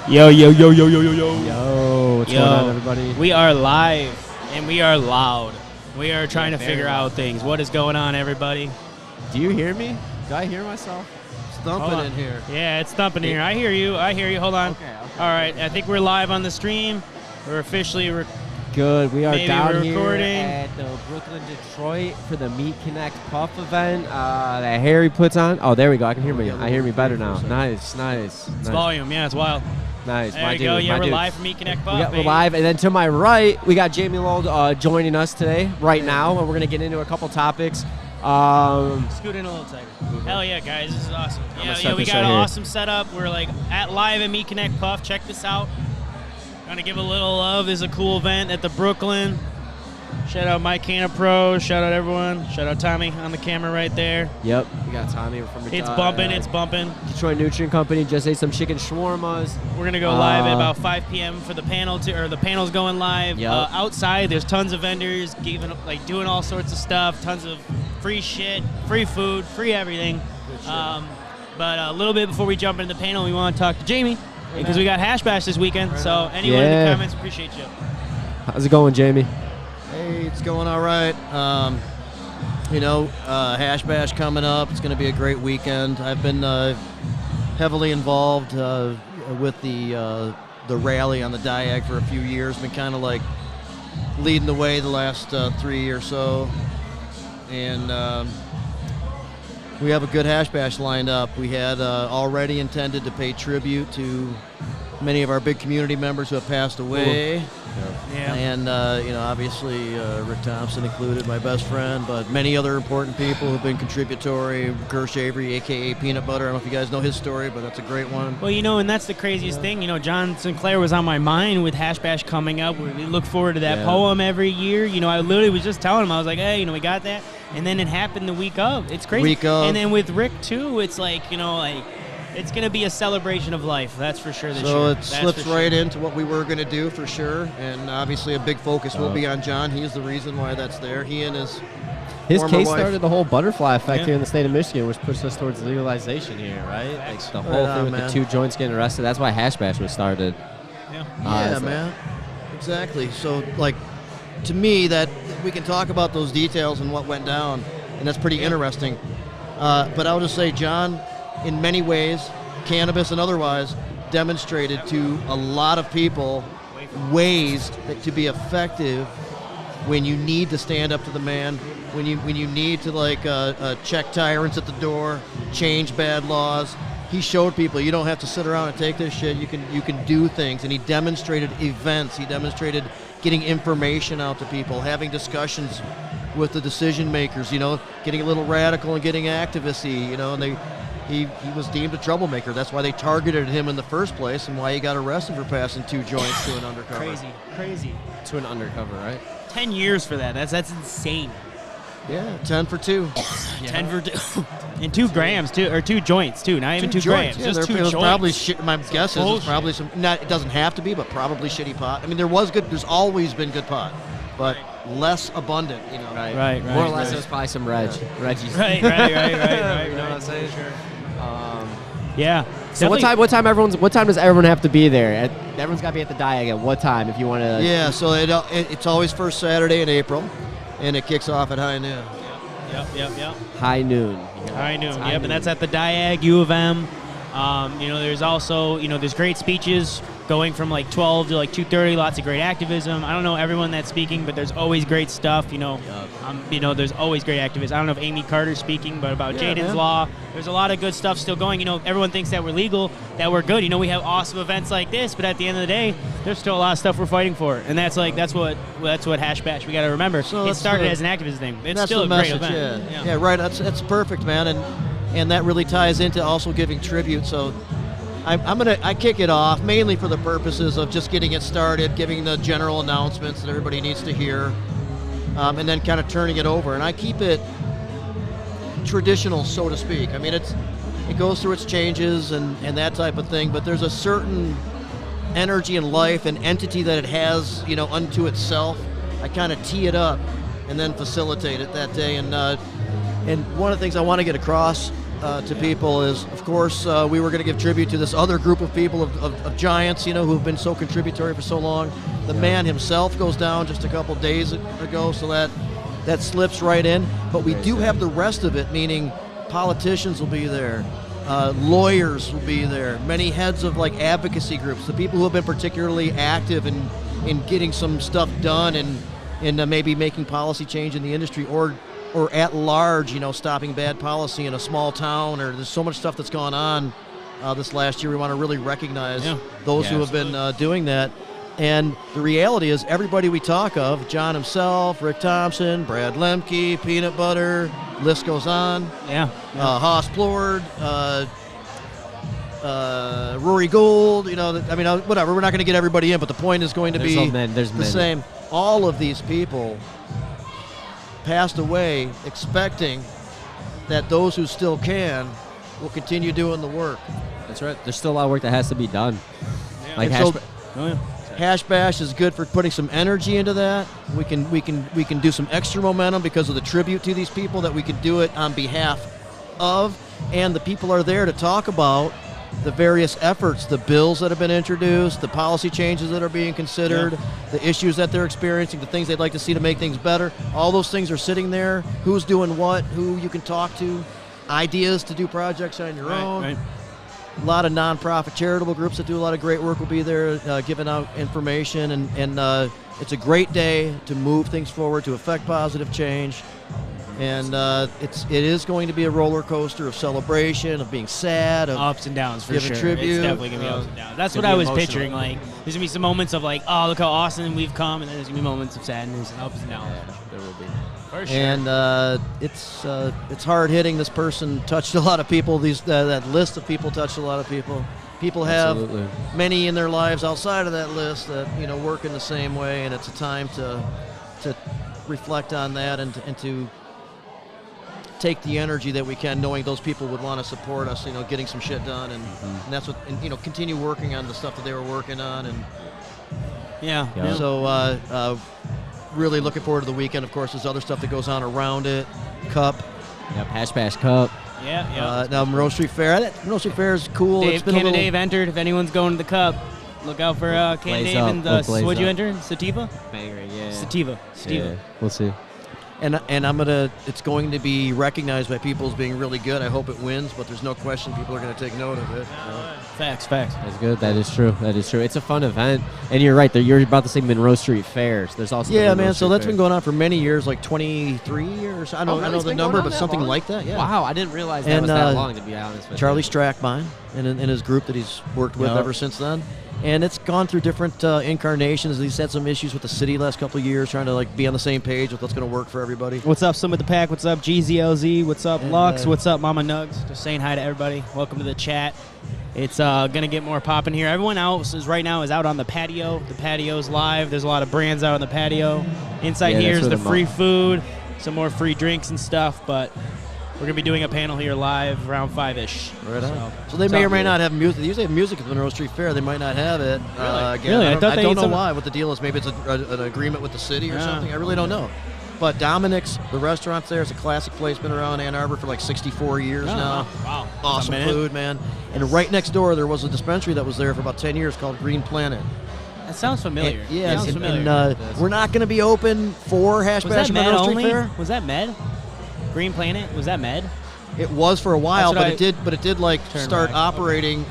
Yo. Yo, what's going on, everybody? We are live, and we are loud. We are trying to figure out things. What is going on, everybody? Do you hear me? Do I hear myself? It's thumping in here. Yeah, it's thumping in here. I hear you. Hold on. Okay. All right, I think we're live on the stream. We're officially Good. We are down here recording at the Brooklyn, Detroit for the Meat Connect Puff event that Harry puts on. Oh, there we go. I can hear me. I hear me better now. Nice. It's volume. Yeah, it's wild. Nice. There you go. Yeah, we're live from Meat Connect Puff. We're live. And then to my right, we got Jamie Lowell joining us right now. And we're going to get into a couple topics. Scoot in a little tighter. Hell yeah, guys. This is awesome. Yeah, we got an awesome setup. We're like at live at Meat Connect Puff. Check this out. Gonna give a little love. This is a cool event at the Brooklyn. Shout out Mike Cana Pro. Shout out everyone. Shout out Tommy on the camera right there. Yep, we got Tommy from It's bumping. Detroit Nutrient Company just ate some chicken shawarmas. We're gonna go live at about 5 p.m. for the panel, the panel's going live. Yep. Outside, there's tons of vendors doing all sorts of stuff. Tons of free shit, free food, free everything. But a little bit before we jump into the panel, we want to talk to Jamie because we got Hash Bash this weekend. So anyone in the comments, appreciate you. How's it going, Jamie? Hey, it's going all right. Hash Bash coming up. It's going to be a great weekend. I've been heavily involved with the rally on the Diag for a few years. Been kind of like leading the way the last 3 or so. And we have a good Hash Bash lined up. We had already intended to pay tribute to many of our big community members who have passed away. Yeah. And, obviously Rick Thompson included, my best friend, but many other important people who've been contributory. Gersh Avery, a.k.a. Peanut Butter. I don't know if you guys know his story, but that's a great one. Well, and that's the craziest thing. John Sinclair was on my mind with Hash Bash coming up. We look forward to that poem every year. I literally was just telling him, I was like, hey, we got that. And then it happened the week of. It's crazy. Week of. And then with Rick, too, it's like, it's going to be a celebration of life. That's for sure this year. So it slips right into what we were going to do for sure. And obviously a big focus will be on John. He's the reason why that's there. He and his case started the whole butterfly effect here in the state of Michigan, which pushed us towards legalization here, right? Like the whole thing with the 2 joints getting arrested. That's why Hash Bash was started. Yeah, man. Exactly. So, to me, that we can talk about those details and what went down, and that's pretty interesting. But I'll just say, John, in many ways, cannabis and otherwise, demonstrated to a lot of people ways to be effective when you need to stand up to the man, when you need to check tyrants at the door, change bad laws. He showed people you don't have to sit around and take this shit. You can do things, and he demonstrated events. He demonstrated getting information out to people, having discussions with the decision makers, getting a little radical and getting activisty, and he was deemed a troublemaker. That's why they targeted him in the first place and why he got arrested for passing 2 joints to an undercover. Crazy. To an undercover, right? 10 years for that. That's insane. Yeah, 10 for 2. 10 for 2. And 2 grams, too, or 2 joints, too. Not even 2 grams. Yeah, just 2 joints. Probably my guess is it's probably some, it doesn't have to be, but probably shitty pot. I mean, there's always been good pot, but less abundant, Right. More or less, it was probably some Reggie's. Right. You know what I'm saying? Sure. Yeah. So what time does everyone have to be there? Everyone's got to be at the Diag at what time if you want to? Yeah, so it's always first Saturday in April, and it kicks off at high noon. Yep. High noon. And that's at the Diag, U of M. There's also, there's great speeches going from like 12 to like 2:30. Lots of great activism. I don't know everyone that's speaking, but there's always great stuff. There's always great activism. I don't know if Amy Carter's speaking, but about Jaden's Law. There's a lot of good stuff still going. Everyone thinks that we're legal, that we're good. We have awesome events like this, but at the end of the day, there's still a lot of stuff we're fighting for, and that's what Hash Bash. We got to remember. So it started as an activism thing. It's that's still the a great message, event. Yeah, right. That's perfect, man, and that really ties into also giving tribute. So I kick it off mainly for the purposes of just getting it started, giving the general announcements that everybody needs to hear, and then kind of turning it over. And I keep it traditional, so to speak. I mean, it goes through its changes and that type of thing, but there's a certain energy and life and entity that it has, unto itself. I kind of tee it up and then facilitate it that day. And one of the things I want to get across to people is, of course, we were going to give tribute to this other group of people of giants, who've been so contributory for so long. The man himself goes down just a couple days ago, so that slips right in. But we do have the rest of it, meaning politicians will be there, lawyers will be there, many heads of like advocacy groups, the people who have been particularly active in getting some stuff done and maybe making policy change in the industry or at large, stopping bad policy in a small town, or there's so much stuff that's gone on this last year. We want to really recognize those who have been doing that. And the reality is everybody we talk of, John himself, Rick Thompson, Brad Lemke, Peanut Butter, list goes on. Haas Plord, Rory Gould, whatever. We're not going to get everybody in, but the point is going to be the same. All of these people passed away expecting that those who still can will continue doing the work. That's right. There's still a lot of work that has to be done. Hash Bash is good for putting some energy into that. We can do some extra momentum because of the tribute to these people that we can do it on behalf of, and the people are there to talk about the various efforts, the bills that have been introduced, the policy changes that are being considered, the issues that they're experiencing, the things they'd like to see to make things better. All those things are sitting there. Who's doing what, who you can talk to, ideas to do projects on your own. Right. A lot of nonprofit charitable groups that do a lot of great work will be there giving out information, and it's a great day to move things forward, to affect positive change. And it is going to be a roller coaster of celebration, of being sad, of ups and downs for giving sure. tribute. It's definitely gonna be ups and downs. That's what I was picturing. Like, there's gonna be some moments of like, oh, look how awesome we've come, and then there's gonna be moments of sadness and ups and downs. Yeah, there will be. For sure. And it's hard hitting. This person touched a lot of people. That list of people touched a lot of people. People have many in their lives outside of that list that work in the same way, and it's a time to reflect on that and to take the energy that we can, knowing those people would want to support us, getting some shit done, and that's what, and continue working on the stuff that they were working on, and so really looking forward to the weekend. Of course, there's other stuff that goes on around it. Cup. Yep, Hash Bash Cup. Now Monroe Street Fair. Monroe Street Fair is cool. Dave entered. If anyone's going to the Cup, look out for Ken Dave and what'd you enter? Sativa? Bakery, yeah. Sativa. Yeah, we'll see. And it's going to be recognized by people as being really good. I hope it wins, but there's no question people are going to take note of it. Facts. That's good. That is true. It's a fun event, and you're right. You're about to say Monroe Street Fairs. There's also so that's been going on for many years, like 23 years. I don't know the number, but something like that. Yeah. Wow, I didn't realize that was that long. To be honest with Charlie Strackbine and his group that he's worked with ever since then. And it's gone through different incarnations. He's had some issues with the city last couple of years, trying to like be on the same page with what's going to work for everybody. What's up, Slim with the Pack? What's up, GZLZ? What's up, Lux? What's up, Mama Nugs? Just saying hi to everybody. Welcome to the chat. It's gonna get more popping here. Everyone else is right now is out on the patio. The patio's live. There's a lot of brands out on the patio. Inside here is the free food, some more free drinks and stuff. But we're gonna be doing a panel here live around 5-ish. Right on. So they may or may not have music. They usually have music at the Monroe Street Fair. They might not have it. Really? I don't know why. What the deal is? Maybe it's an agreement with the city or something. I really don't know. But Dominic's, the restaurant there, is a classic place. Been around Ann Arbor for like 64 years now. Wow. Awesome food, man. And right next door, there was a dispensary that was there for about 10 years called Green Planet. That sounds familiar. And, yeah, sounds familiar. And we're not going to be open for Hash Bash Monroe Street Fair. Was that Med? Green Planet? Was that Med? It was for a while, but it did like start operating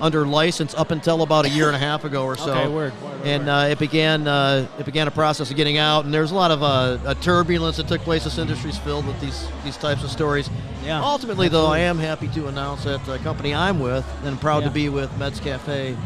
under license up until about a year and a half ago or so. Okay, word. And it began a process of getting out, and there's a lot of turbulence that took place. This industry's filled with these types of stories. Yeah. Ultimately, though, I am happy to announce that the company I'm with, and proud to be with, Meds Cafe,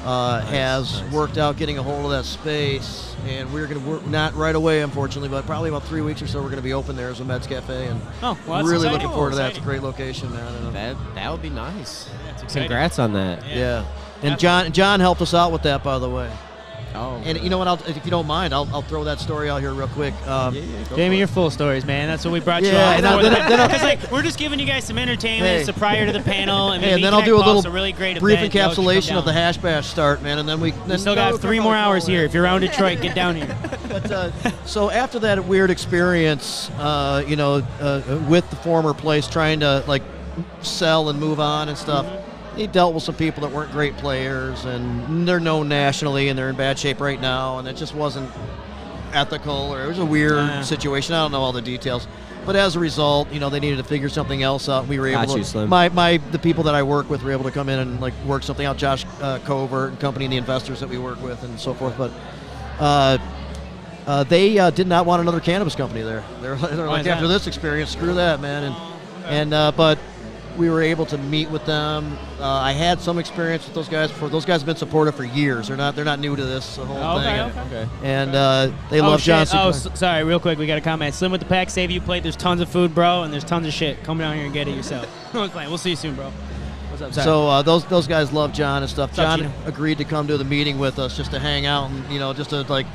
has worked out getting a hold of that space, and we're going to work, not right away, unfortunately, but probably about 3 weeks or so, we're going to be open there as a Meds Cafe, and really looking forward to that. It's a great location, man. That would be nice. Exciting. Congrats on that. Yeah. And John helped us out with that, by the way. Oh. And you know what? If you don't mind, I'll throw that story out here real quick. Jamie, you're full of stories, man. That's what we brought you on. Because we're just giving you guys some entertainment. It's prior to the panel. And then I'll do a little really great brief encapsulation of the Hash Bash start, man. And then we still got 3 more hours here. If you're around Detroit, get down here. But so after that weird experience, with the former place, trying to like sell and move on and stuff. He dealt with some people that weren't great players, and they're known nationally, and they're in bad shape right now, and it just wasn't ethical, or it was a weird situation. I don't know all the details, but as a result, they needed to figure something else out. We were able to. The people that I work with were able to come in and like work something out. Josh Covert and company, and the investors that we work with, and so forth. But they did not want another cannabis company there. They're like, after this experience, screw that, man. But we were able to meet with them. I had some experience with those guys before. Those guys have been supportive for years. They're not new to this whole thing. Okay. And they love Johnson. Sorry, real quick, we got a comment. Slim with the Pack, save you plate. There's tons of food, bro, and there's tons of shit. Come down here and get it yourself. No, it's fine. We'll see you soon, bro. What's up? Sorry. So those guys love John and stuff. John Gino? agreed to come to the meeting with us just to hang out and just to like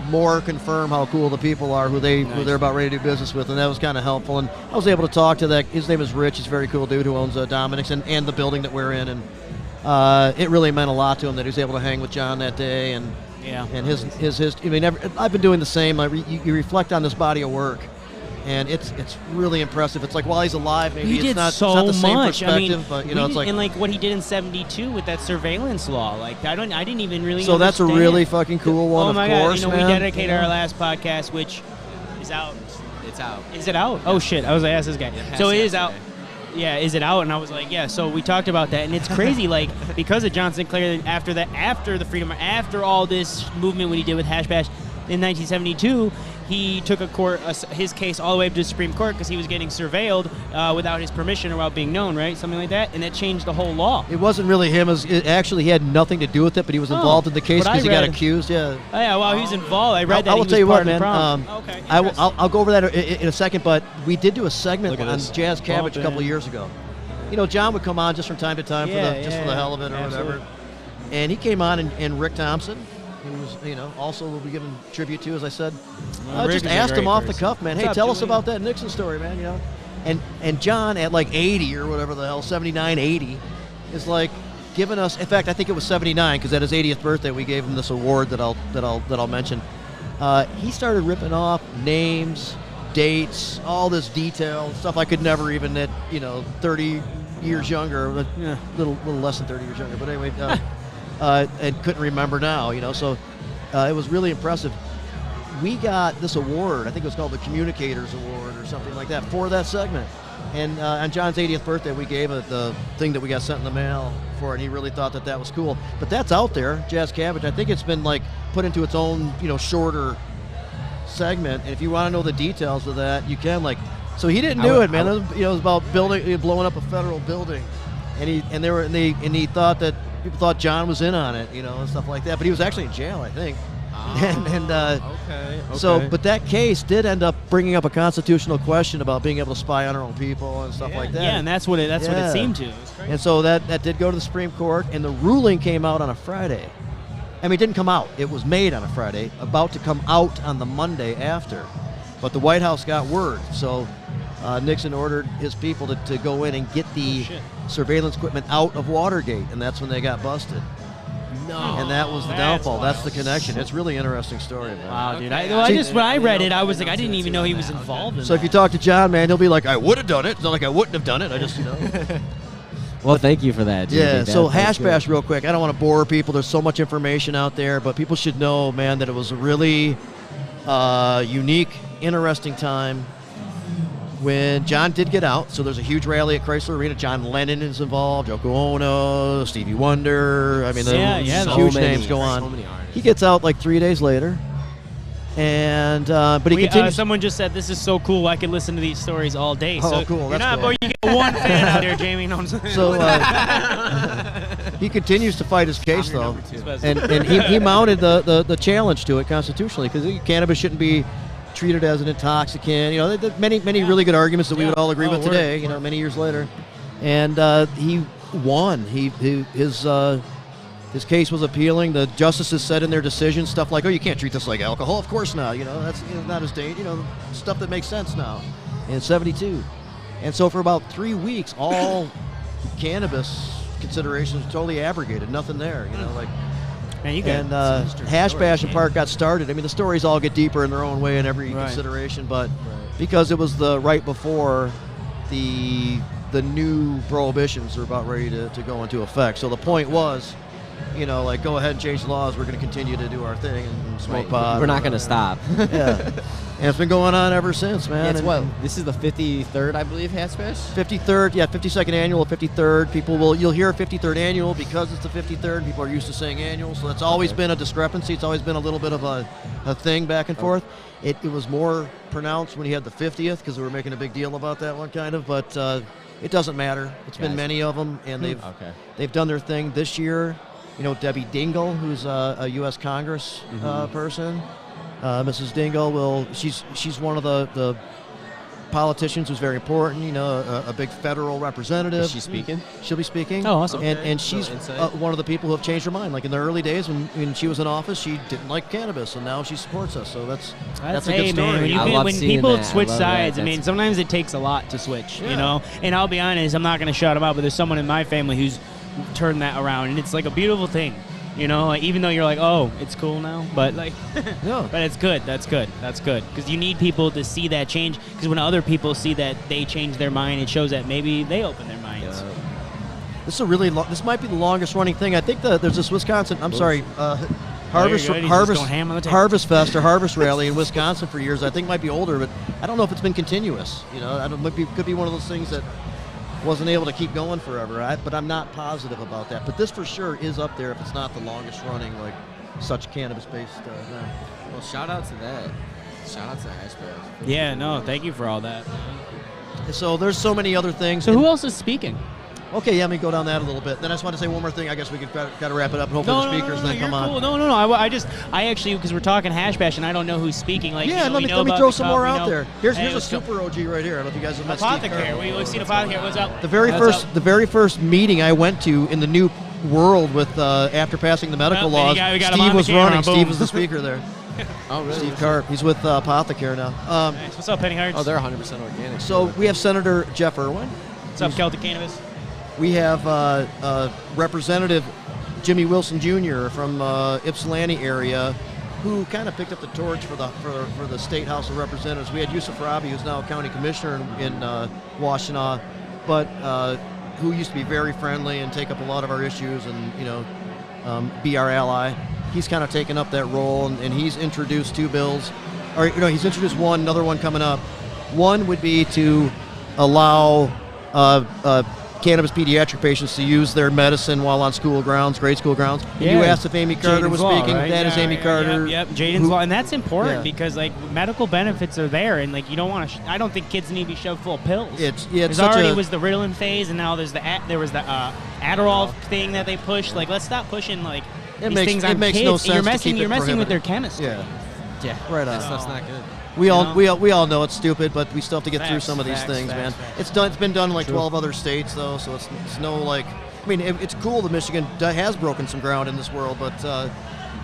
more confirm how cool the people are who they're about ready to do business with, and that was kind of helpful. And I was able to talk to that. His name is Rich. He's a very cool dude who owns Dominic's and the building that we're in, and it really meant a lot to him that he was able to hang with John that day. And his I mean, I've been doing the same. You reflect on this body of work, and it's really impressive. It's like while he's alive, maybe it's not the same perspective, but it's like, and like what he did in '72 with that surveillance law. Like I didn't even really. So that's a really fucking cool one. Oh my God! We dedicated our last podcast, which is out. It's out. Is it out? Yeah. Oh shit! I was like, ask this guy. So it is out. Yeah, is it out? And I was like, yeah. So we talked about that, and it's crazy, like because of John Sinclair. After the freedom, after all this movement, what he did with Hash Bash in 1972. He took his case all the way up to the Supreme Court because he was getting surveilled without his permission or without being known, right? Something like that, and that changed the whole law. It wasn't really him. He had nothing to do with it, but he was involved in the case because he got accused. Yeah. Oh, yeah. Well, he was involved. I read that. I will tell you what, man. Okay. I'll go over that in a second, but we did do a segment on Jazz Cabbage a couple of years ago. John would come on just from time to time for the hell of it or whatever, and he came on and Rick Thompson, who's also will be given tribute to, as I said. Just asked him off the cuff, man. Hey, tell us about that Nixon story, man. And John at like 80 or whatever the hell, 79, 80, is like giving us. In fact, I think it was 79 because at his 80th birthday we gave him this award that I'll mention. He started ripping off names, dates, all this detail stuff I could never even at 30 years younger, a little less than 30 years younger, but anyway. And couldn't remember now, so it was really impressive. We got this award, I think it was called the Communicators Award or something like that, for that segment. And on John's 80th birthday, we gave it the thing that we got sent in the mail for it, and he really thought that was cool. But that's out there, Jazz Cabbage. I think it's been like put into its own, shorter segment. And if you want to know the details of that, you can. So he didn't do it, man. It was about blowing up a federal building, and he thought that people thought John was in on it, and stuff like that. But he was actually in jail, I think. Okay. So, but that case did end up bringing up a constitutional question about being able to spy on our own people and stuff like that. Yeah, and that's what it seemed to. And so that did go to the Supreme Court, and the ruling came out on a Friday. I mean, it didn't come out. It was made on a Friday, about to come out on the Monday after. But the White House got word, so Nixon ordered his people to go in and get the surveillance equipment out of Watergate, and that's when they got busted. No. And that was the downfall. That's the connection. It's a really interesting story, man. Wow, dude. When I read it, I was like, I didn't even know he was involved in So if you talk to John, man, he'll be like, I would have done it. It's not like I wouldn't have done it. I just, Well, thank you for that, Jamie. Yeah, so Hash Bash real quick. I don't want to bore people. There's so much information out there, but people should know, man, that it was a really unique, interesting time when John did get out. So there's a huge rally at Chrysler Arena. John Lennon is involved, Yoko Ono, Stevie Wonder. I mean, the huge names go on. So many artists. He gets out like 3 days later. And but he continues. Someone just said, "This is so cool. I could listen to these stories all day." Oh, so cool. That's cool. You get one fan out there, Jamie. No, I'm saying. So he continues to fight his case, though, and he mounted the challenge to it constitutionally, because cannabis shouldn't be treated as an intoxicant. Many really good arguments that we would all agree with today. Many years later, and he won. His case was appealing. The justices said in their decision stuff like, "Oh, you can't treat this like alcohol." Of course not. That's not as dangerous. Stuff that makes sense now. In '72, and so for about 3 weeks, all cannabis considerations were totally abrogated. Nothing there. Man, Hash Bash and Park got started. I mean, the stories all get deeper in their own way in every consideration, but because it was the right before the new prohibitions were about ready to go into effect. So the point was, go ahead and change the laws. We're going to continue to do our thing and smoke pot. We're not going to stop. Yeah. And it's been going on ever since, man. Yeah, this is the 53rd, I believe, Hash Bash? 53rd, 52nd annual, 53rd. You'll hear 53rd annual because it's the 53rd. People are used to saying annual, so that's always been a discrepancy. It's always been a little bit of a thing back and forth. It was more pronounced when you had the 50th, because we were making a big deal about that one, kind of, but it doesn't matter. It's been many of them, and they've done their thing this year. Debbie Dingell, who's a U.S. Congress person. Mrs. Dingell she's one of the politicians who's very important. A big federal representative. Is she speaking? She'll be speaking. Oh, awesome. And she's one of the people who have changed her mind. Like in the early days when she was in office, she didn't like cannabis, and now she supports us. So that's a good story. Man, when people switch sides, sometimes it takes a lot to switch. And I'll be honest, I'm not going to shout them out, but there's someone in my family who's turned that around, and it's like a beautiful thing. Even though you're like, oh, it's cool now, but but it's good. That's good. Because you need people to see that change. Because when other people see that they change their mind, it shows that maybe they open their minds. This is this might be the longest running thing. I think there's this Wisconsin. Harvest Fest or Harvest Rally in Wisconsin for years. I think might be older, but I don't know if it's been continuous. Could be one of those things that wasn't able to keep going forever, but I'm not positive about that. But this for sure is up there if it's not the longest running, such cannabis-based event. Well, shout out to that. Shout out to Hash Bash. Yeah, no, thank you for all that. So there's so many other things. So who else is speaking? Okay, let me go down that a little bit. Then I just want to say one more thing. I guess we could got to wrap it up, and hopefully the speakers then come on. Cool. No. I actually, because we're talking Hash Bash, and I don't know who's speaking. Let me throw some more out there. Here's a super OG right here. I don't know if you guys have met Apothecary. We've seen Apothecary. What's up? The very first meeting I went to in the new world with after passing the medical laws, Steve was running. Steve was the speaker there. Oh, really? Steve Karp. He's with Apothecary now. Nice. What's up, Penny Hearts? Oh, they're 100% organic. So we have Senator Jeff Irwin. What's up, Celtic Cannabis? We have Representative Jimmy Wilson Jr. from Ypsilanti area, who kind of picked up the torch for the State House of Representatives. We had Yusuf Rabi, who's now a county commissioner in Washtenaw, but who used to be very friendly and take up a lot of our issues and be our ally. He's kind of taken up that role, and he's introduced two bills. He's introduced one, another one coming up. One would be to allow cannabis pediatric patients to use their medicine while on school grounds, grade school grounds. And you asked if Amy Carter was speaking. Right? That is Amy Carter. Yep. Jaden's Law, and that's important because like medical benefits are there, and like you don't want to. I don't think kids need to be shoved full of pills. It's already was the Ritalin phase, and now there's the Adderall thing that they pushed. Like, let's stop pushing like these things on kids. No sense you're messing with their chemistry. Yeah, right on. That's not good. We all know it's stupid, but we still have to get through some of these things, man. It's been done in like 12 other states though, so it's no like. I mean, it's cool that Michigan has broken some ground in this world, but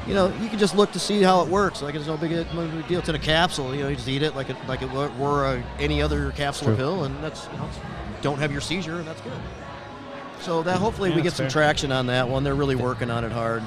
you can just look to see how it works. Like it's no big deal. It's in a capsule. You just eat it like it were any other capsule or pill, and that's don't have your seizure, and that's good. So that hopefully we get some traction on that one. They're really working on it hard.